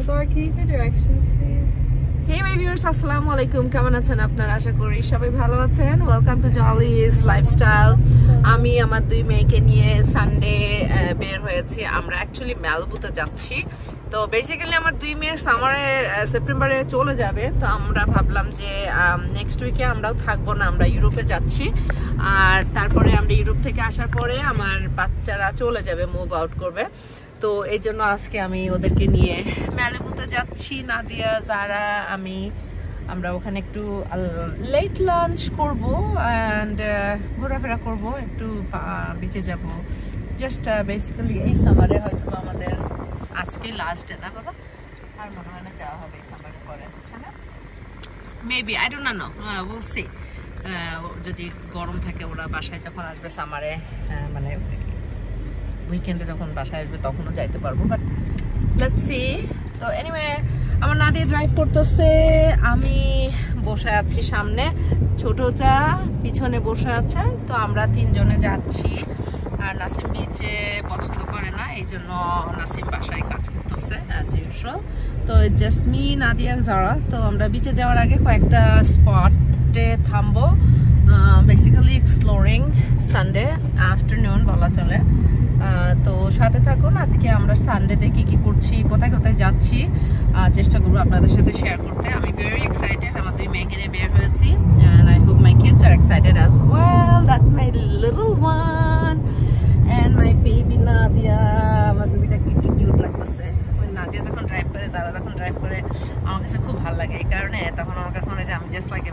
Zara, can you give directions, please? Hey my viewers, আসসালামু আলাইকুম, কেমন আছেন আপনারা? আশা করি সবাই ভালো আছেন। Welcome to Jolly's lifestyle. আমি আমার দুই মেয়েকে নিয়ে সানডে বের হয়েছি। আমরা অ্যাকচুয়ালি ম্যালবুতে যাচ্ছি। তো বেসিক্যালি আমার দুই মেয়ে সামারে সেপ্টেম্বরে চলে যাবে। তো আমরা ভাবলাম যে নেক্সট উইকে আমরাও থাকবো না, আমরা ইউরোপে যাচ্ছি। আর তারপরে আমরা ইউরোপ থেকে আসার পরে আমার বাচ্চারা চলে যাবে, মুভ আউট করবে। তো এই জন্য আজকে আমি ওদেরকে নিয়ে ম্যালিবুতে যাচ্ছি। নাদিয়া, জারা, আমরা ওখানে একটু লেট লাঞ্চ করব অ্যান্ড ঘোরাফেরা করব, একটু বিচে যাব। জাস্ট বেসিক্যালি এই সামারে হয়তো আমাদের আজকে লাস্ট ডে না কথা, আর মনে হয় না যাওয়া হবে এই সামারে পরে, হ্যাঁ maybe, I don't know, will see. যদি গরম থাকে ওরা বাসায় যখন আসবে সামারে, মানে উইকেন্ডে যখন বাসায় আসবে তখনও যাইতে পারবো, বাট লেটস সি। তো এনিওয়ে আমার নাদিয়া ড্রাইভ করতেছে, আমি বসে আছি সামনে, ছোটটা পিছনে বসে আছে। তো আমরা তিনজনে যাচ্ছি। আর নাসিম বিচে পছন্দ করে না, এই জন্য নাসিম বাসায় কাজ করতেছে অ্যাজ ইউজুয়াল। তো জাস্ট মি, নাদিয়া এন্ড জারা। তো আমরা বিচে যাওয়ার আগে কয়েকটা স্পটে থামবো, বেসিক্যালি এক্সপ্লোরিং সানডে আফটারনুন বলা চলে। তো সাথে থাকুন। আজকে আমরা সানডেতে কি কি করছি, কোথায় কোথায় যাচ্ছি, চেষ্টা করবো আপনাদের সাথে শেয়ার করতে। আমি ভেরি এক্সাইটেড, আমার দুই মেয়েকে নিয়ে বের হয়েছি and I hope my kids are excited as well. That's my little one and my baby Nadia. আমার বেবিটা কি কিউট লাগতেছে। ওই নাদিয়া যখন ড্রাইভ করে, যারা যখন ড্রাইভ করে, আমার কাছে খুব ভালো লাগে। এই কারণে তখন আমার কাছে মনে হয় যে আমি just like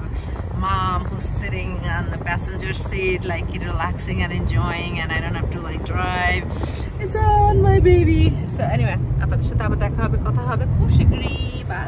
mom who's sitting on the passenger seat, like relaxing and enjoying, and I don't have to like drive. It's on my baby. So anyway, আপনাদের সাথে আবার দেখা হবে, কথা হবে খুব শীঘ্রই। Bye.